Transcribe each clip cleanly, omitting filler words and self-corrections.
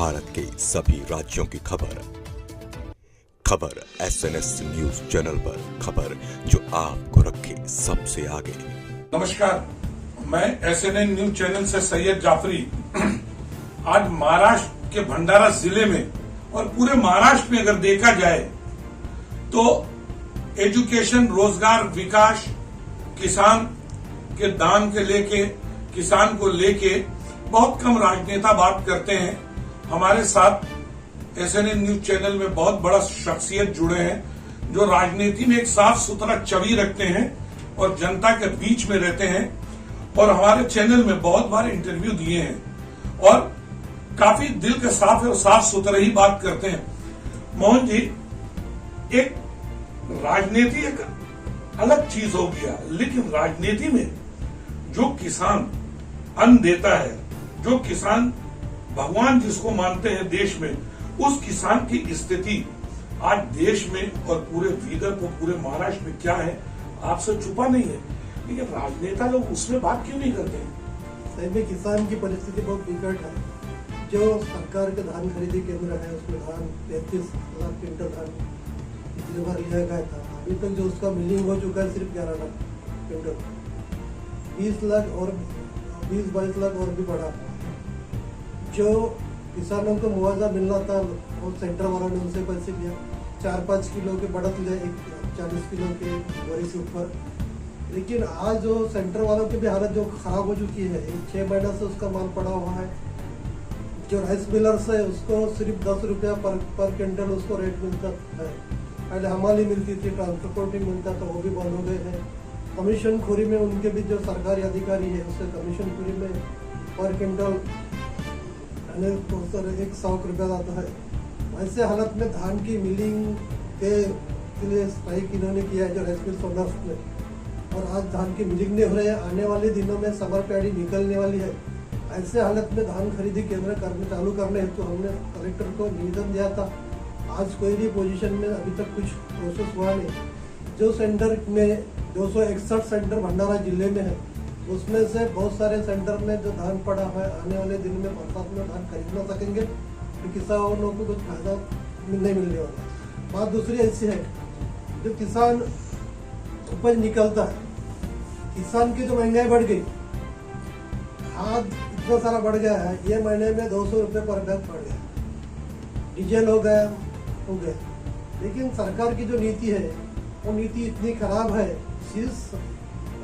भारत के सभी राज्यों की खबर SNS न्यूज चैनल पर, खबर जो आपको रखे सबसे आगे। नमस्कार, मैं SNN न्यूज चैनल से सैयद जाफरी। आज महाराष्ट्र के भंडारा जिले में और पूरे महाराष्ट्र में अगर देखा जाए तो एजुकेशन, रोजगार, विकास, किसान के दान के लेके, किसान को लेके बहुत कम राजनेता बात करते हैं। हमारे साथ SNN न्यूज चैनल में बहुत बड़ा शख्सियत जुड़े हैं जो राजनीति में एक साफ सुथरा छवि रखते हैं और जनता के बीच में रहते हैं और हमारे चैनल में बहुत बार इंटरव्यू दिए हैं और काफी दिल के साफ है और साफ सुथरे ही बात करते हैं। मोहन जी, एक राजनीति एक अलग चीज हो गया, लेकिन राजनीति में जो किसान अन्न देता है, जो किसान भगवान जिसको मानते हैं देश में, उस किसान की स्थिति आज देश में और पूरे विदर्भ और पूरे महाराष्ट्र में क्या है आपसे छुपा नहीं है, लेकिन राजनेता लोग उसमें बात क्यों नहीं करते हैं? सही में किसान की परिस्थिति बहुत विकट है। जो सरकार के धान खरीदी केंद्र है उसमें धान 33 लाख क्विंटल धान पिछली बार लिया गया था। अभी तक जो उसका मिलिंग हो चुका है सिर्फ 11 लाख क्विंटल, 20 लाख और 20-22 लाख और भी बढ़ा। जो किसानों को मुआवजा मिलना था वो सेंटर वालों ने उनसे पैसे लिया, 4-5 किलो के बढ़त लिया, 40 किलो के वरी से ऊपर। लेकिन आज जो सेंटर वालों की भी हालत जो खराब हो चुकी है, 6 महीना से उसका माल पड़ा हुआ है। जो राइस मिलर्स है उसको सिर्फ 10 रुपया पर क्विंटल उसको रेट मिलता है। पहले हमाली मिलती थी, ट्रांसपोर्टिंग मिलता था, वो भी बंद हो गए हैं। कमीशन खोरी में उनके भी जो सरकारी अधिकारी है उससे कमीशन खोरी में पर क्विंटल 100 रुपया आता है। ऐसे हालत में धान की मिलिंग के लिए स्ट्राइक इन्होंने किया है जो राइस मिल ओनर्स ने, और आज धान की मिलिंग नहीं हो रही है। आने वाले दिनों में समर पैडी निकलने वाली है। ऐसे हालत में धान खरीदी केंद्र चालू करने हेतु हमने कलेक्टर को निवेदन दिया था। आज कोई भी पोजीशन में अभी तक कुछ प्रोसेस हुआ नहीं। जो सेंटर में 261 सेंटर भंडारा जिले में है, उसमें से बहुत सारे सेंटर में जो धान पड़ा है, आने वाले दिन में बरसात में धान खरीद ना सकेंगे तो किसानों को कुछ फायदा नहीं मिलने वाला। बात दूसरी ऐसी है, जो किसान उपज निकलता है, किसान की जो महंगाई बढ़ गई, खाद इतना सारा बढ़ गया है, ये महीने में 200 रुपये पर बैग बढ़ गया, डीजल हो गया। लेकिन सरकार की जो नीति है वो नीति इतनी खराब है।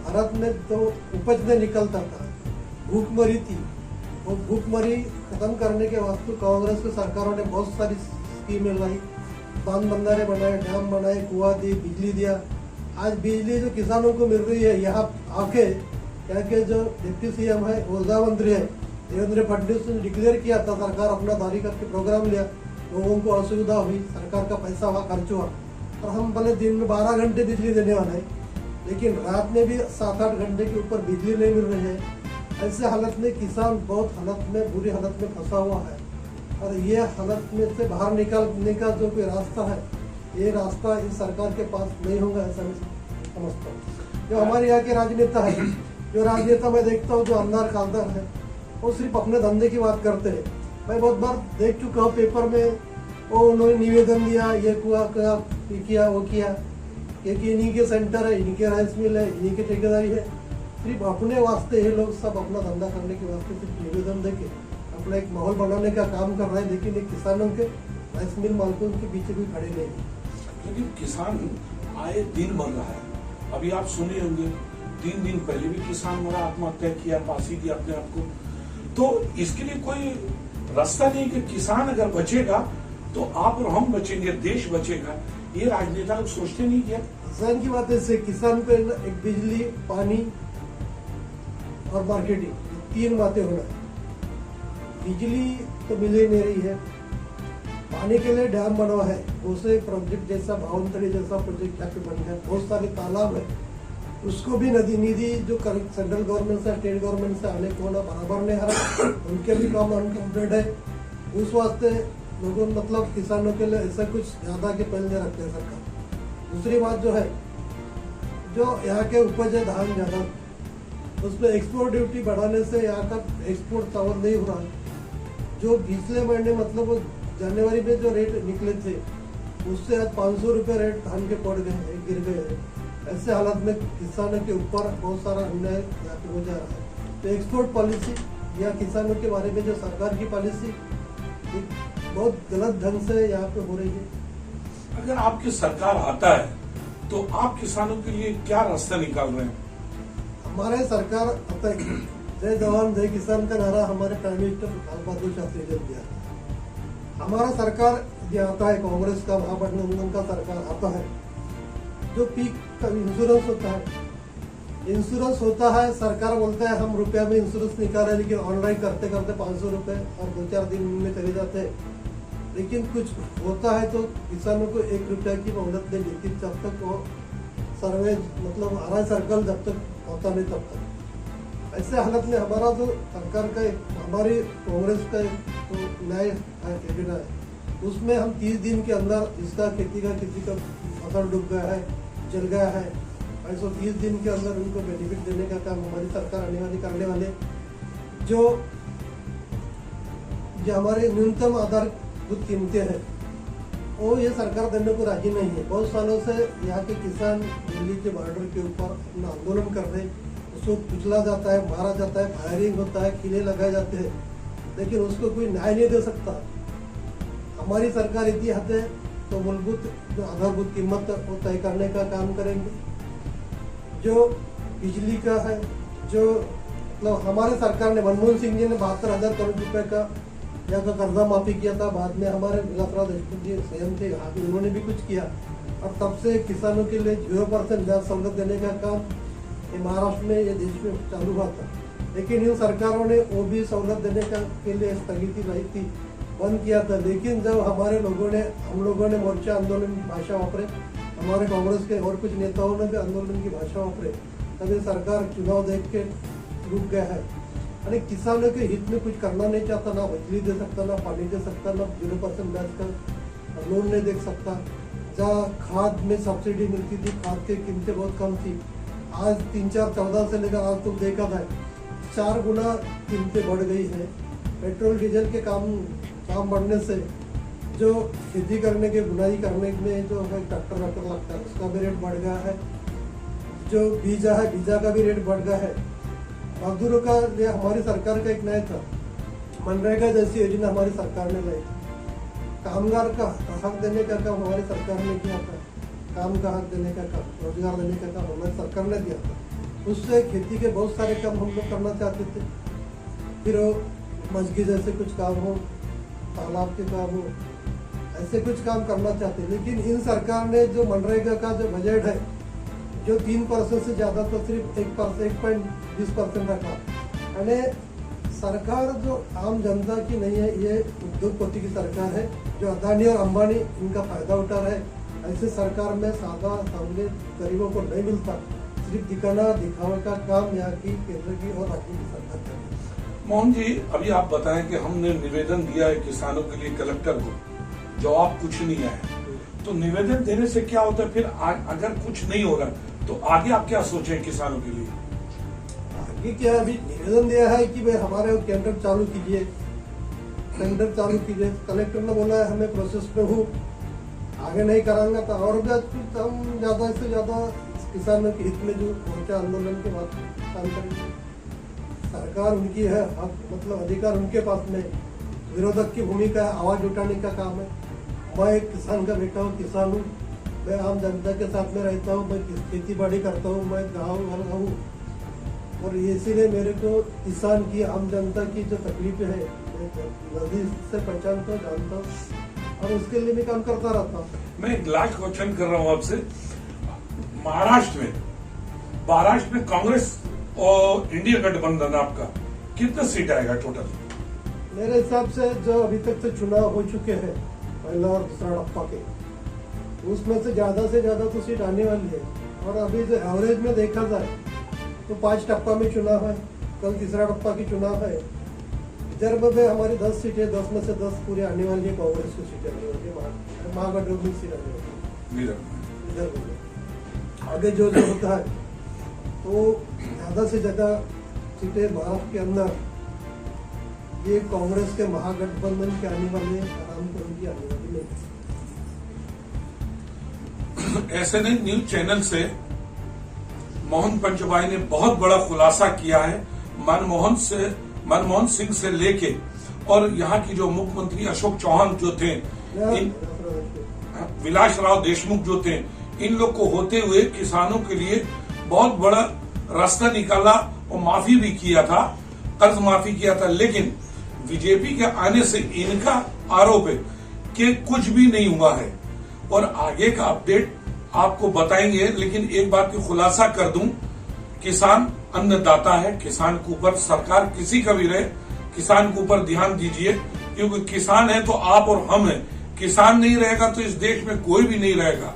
भारत में तो उपज नहीं निकलता था, भूखमरी थी, वो भूखमरी खत्म करने के वास्ते कांग्रेस की सरकारों ने बहुत सारी स्कीमें लाई, बांध बंधारे बनाए, डैम बनाए, कुआं दी, बिजली दिया। आज बिजली जो किसानों को मिल रही है, यहाँ आके यहाँ के जो डिप्टी CM है, ऊर्जा मंत्री है देवेंद्र फडणवीस ने डिक्लेयर किया था, सरकार अपना दारी करके प्रोग्राम लिया, लोगों को असुविधा हुई, सरकार का पैसा वहाँ खर्च हुआ। और हम भले दिन में 12 घंटे बिजली देने वाले हैं, लेकिन रात में भी 7-8 घंटे के ऊपर बिजली नहीं मिल रही है। ऐसे हालत में किसान बहुत बुरी हालत में फंसा हुआ है और ये हालत में से बाहर निकालने का जो कोई रास्ता है, ये रास्ता इस सरकार के पास नहीं होगा, ऐसा मैं समझता हूँ। जो हमारे यहाँ के राजनेता है, जो राजनेता मैं देखता हूँ जो अंदर कांदर है, वो सिर्फ अपने धंधे की बात करते हैं। मैं बहुत बार देख चुका हूँ पेपर में, वो उन्होंने निवेदन दिया, ये किया वो किया, क्योंकि इन्हीं के सेंटर है, इन्हीं के राइस मिल है, इन्हीं की ठेकेदारी है। सिर्फ अपने वास्ते ये लोग सब अपना धंधा करने के वास्ते सिर्फ निवेदन देके अपना एक माहौल बनाने का काम कर रहे हैं, लेकिन एक किसानों के राइस मिल मालिकों के पीछे भी खड़े नहीं। लेकिन किसान आए दिन मर रहा है। अभी आप सुने होंगे 3 दिन पहले भी किसान मरा, आत्महत्या किया, फांसी दी अपने आप को। तो इसके लिए कोई रास्ता नहीं कि किसान अगर बचेगा तो आप और हम बचेंगे, देश बचेगा। ये राजनेता लोग सोचते नहीं क्या? किसान की बात है, किसान को एक बिजली, पानी और मार्केटिंग, 3 बातें होना है। बिजली तो मिल ही नहीं रही है, पानी के लिए डैम बना है, दूसरे प्रोजेक्ट जैसा भावनतड़ी जैसा प्रोजेक्ट यहाँ पे बन गया, बहुत सारे तालाब है, उसको भी निधि जो सेंट्रल गवर्नमेंट से स्टेट गवर्नमेंट से आने को ना बराबर नहीं आ रहा, उनके भी काम अनकम्प्लीट है। उस वास्ते लोगों मतलब किसानों के लिए ऐसा कुछ ज्यादा के पहले रखते हैं सरकार। दूसरी बात जो है, जो यहाँ के उपज है धान ज्यादा, उसमें एक्सपोर्ट ड्यूटी बढ़ाने से यहाँ का एक्सपोर्ट चावल नहीं हो रहा है। जो पिछले महीने मतलब जनवरी में जो रेट निकले थे उससे आज 500 रुपये रेट धान के पड़ गए, गिर गए हैं। ऐसे हालत में किसानों के ऊपर बहुत सारा अन्याय यहाँ पे हो जा रहा है। तो एक्सपोर्ट पॉलिसी या किसानों के बारे में जो सरकार की पॉलिसी बहुत गलत ढंग से यहाँ पे हो रही है। अगर आपकी सरकार आता है तो आप किसानों के लिए क्या रास्ता निकाल रहे हैं? हमारे सरकार आता है, जय जवान जय किसान का नारा हमारे प्राइम मिनिस्टर लाल बहादुर शास्त्री जी ने दिया। हमारा सरकार जो आता है, कांग्रेस का महागठबंधन का सरकार आता है, जो पीक का इंश्योरेंस होता है, सरकार बोलता है हम रुपया में इंश्योरेंस निकाल रहे, लेकिन ऑनलाइन करते करते 500 रुपये और 2-4 दिन में चले जाते हैं। लेकिन कुछ होता है तो किसानों को 1 रुपया की मोहलत नहीं देती जब तक वो सर्वे मतलब आरा सर्कल जब तक होता नहीं तब तक। ऐसे हालत में हमारा जो सरकार का हमारी कांग्रेस का तो न्याय योजना है, उसमें हम 30 दिन के अंदर जिसका खेती का किसी का फसल डूब गया है, जल गया है, ऐसा 30 दिन के अंदर उनको बेनिफिट देने का काम हमारी सरकार आने वाली करने वाले। जो हमारे न्यूनतम आधारभूत कीमतें हैं वो ये सरकार देने को राजी नहीं है। बहुत सालों से यहाँ के किसान दिल्ली के बॉर्डर के ऊपर अपना आंदोलन कर रहे, उसको कुचला जाता है, मारा जाता है, फायरिंग होता है, किले लगाए जाते हैं, लेकिन उसको कोई न्याय नहीं दे सकता। हमारी सरकार यदि आते तो मूलभूत जो आधारभूत कीमत वो तय करने का काम करेंगे। जो बिजली का है, जो मतलब हमारे सरकार ने मनमोहन सिंह जी ने 72,000 करोड़ रुपए का यहाँ का कर्जा माफी किया था। बाद में हमारे विलासराव देशमुख जी स्वयं थे, उन्होंने भी कुछ किया और तब से किसानों के लिए 0% ब्याज सवलत देने का काम ये महाराष्ट्र में, ये देश में चालू हुआ था। लेकिन इन सरकारों ने वो भी सहूलत देने का के लिए स्थगिति लाई थी, बंद किया था। लेकिन जब हम लोगों ने मोर्चा आंदोलन की भाषा वापरे, हमारे कांग्रेस के और कुछ नेताओं ने भी आंदोलन की भाषा वापरे, तभी सरकार चुनाव देख के रुक गया है। अरे किसानों के हित में कुछ करना नहीं चाहता, ना बिजली दे सकता, ना पानी दे सकता, ना 0% ब्याज का लोन नहीं दे सकता। जहाँ खाद में सब्सिडी मिलती थी, खाद की कीमतें बहुत कम थी, आज 3-4-14 से लेकर आज तक देखा था 4 गुना कीमतें बढ़ गई है। पेट्रोल डीजल के काम बढ़ने से जो खेती करने के बुनाई करने में जो है ट्रैक्टर लगता है उसका भी रेट बढ़ गया है। जो बीजा का भी रेट बढ़ गया है। मजदूरों का लिए हमारी सरकार का एक न्याय था, मनरेगा जैसी योजना हमारी सरकार ने लाई थी। कामगार का हक देने का काम हमारी सरकार ने किया था, काम का हक देने का काम, रोजगार देने का काम हमारी सरकार ने दिया था। उससे खेती के बहुत सारे काम हम लोग करना चाहते थे। फिर मस्जिद जैसे कुछ काम हो, तालाब के काम हो, ऐसे कुछ काम करना चाहते। लेकिन इन सरकार ने जो मनरेगा का जो बजट है जो 3% से ज्यादा तो सिर्फ 1.20% रखा। यानी सरकार जो आम जनता की नहीं है, ये उद्योगपति की सरकार है, जो अदानी और अंबानी इनका फायदा उठा रहे। ऐसे सरकार में सादा सामने गरीबों को नहीं मिलता, सिर्फ दिखावे का काम यहाँ की केंद्र की और राज्य की सरकार करती है। मोहन जी, अभी आप बताएं कि हमने निवेदन दिया है किसानों के लिए कलेक्टर को, जवाब कुछ नहीं आया, तो निवेदन देने से क्या होता है? फिर अगर कुछ नहीं होगा तो आगे आप क्या सोचें किसानों के लिए? आगे क्या, अभी निवेदन दिया है कि भाई हमारे टेंडर चालू कीजिए, कलेक्टर ने बोला है हमें प्रोसेस में हूँ, आगे नहीं करांगा तो और भी हम ज्यादा से ज्यादा किसानों के हित में जो मोर्चा आंदोलन के बाद काम करेंगे। सरकार उनकी है, मतलब अधिकार उनके पास में, विरोधक की भूमिका है, आवाज उठाने का काम है। मैं एक किसान का बेटा हूँ, किसान हूँ, मैं आम जनता के साथ में रहता हूँ, मैं खेती बाड़ी करता हूँ, मैं गाँव वाला हूँ, और इसीलिए मेरे को किसान की, आम जनता की जो तकलीफें है नजदीक से पहचानता हूँ, जानता हूँ, और उसके लिए मैं काम करता रहता हूँ। मैं एक लास्ट क्वेश्चन कर रहा हूँ आपसे। महाराष्ट्र में कांग्रेस और इंडिया गठबंधन आपका कितना सीट आएगा टोटल? मेरे हिसाब से जो अभी तक से चुनाव हो चुके हैं पहला और दूसरा डप्पा के, उसमें से ज्यादा तो सीट आने वाली है। और अभी जो एवरेज में देखा जाए तो 5 टप्पा में चुनाव है, कल तीसरा टप्पा की चुनाव है। विदर्भ में हमारी 10 सीटें, 10 में से 10 पूरी आने वाली है, कांग्रेस की सीटें आने वाली है, महागठबंधन सीट आने वाली है विदर्भ में। आगे जो होता है तो ज्यादा से ज्यादा सीटें महाराष्ट्र के अंदर ये कांग्रेस के महागठबंधन के आने वाले आराम को उनकी आने वाली नहीं। एसएनएन न्यूज चैनल से मोहन पंचभाई ने बहुत बड़ा खुलासा किया है। मनमोहन सिंह से लेके और यहाँ की जो मुख्यमंत्री अशोक चौहान जो थे, विलास राव देशमुख जो थे, इन लोग को होते हुए किसानों के लिए बहुत बड़ा रास्ता निकाला और माफी भी किया था, कर्ज माफी किया था। लेकिन बीजेपी के आने से इनका आरोप है कि कुछ भी नहीं हुआ है और आगे का अपडेट आपको बताएंगे। लेकिन एक बात की खुलासा कर दूं, किसान अन्नदाता है। किसान के ऊपर सरकार किसी का भी रहे, किसान के ऊपर ध्यान दीजिए, क्योंकि किसान है तो आप और हम हैं। किसान नहीं रहेगा तो इस देश में कोई भी नहीं रहेगा।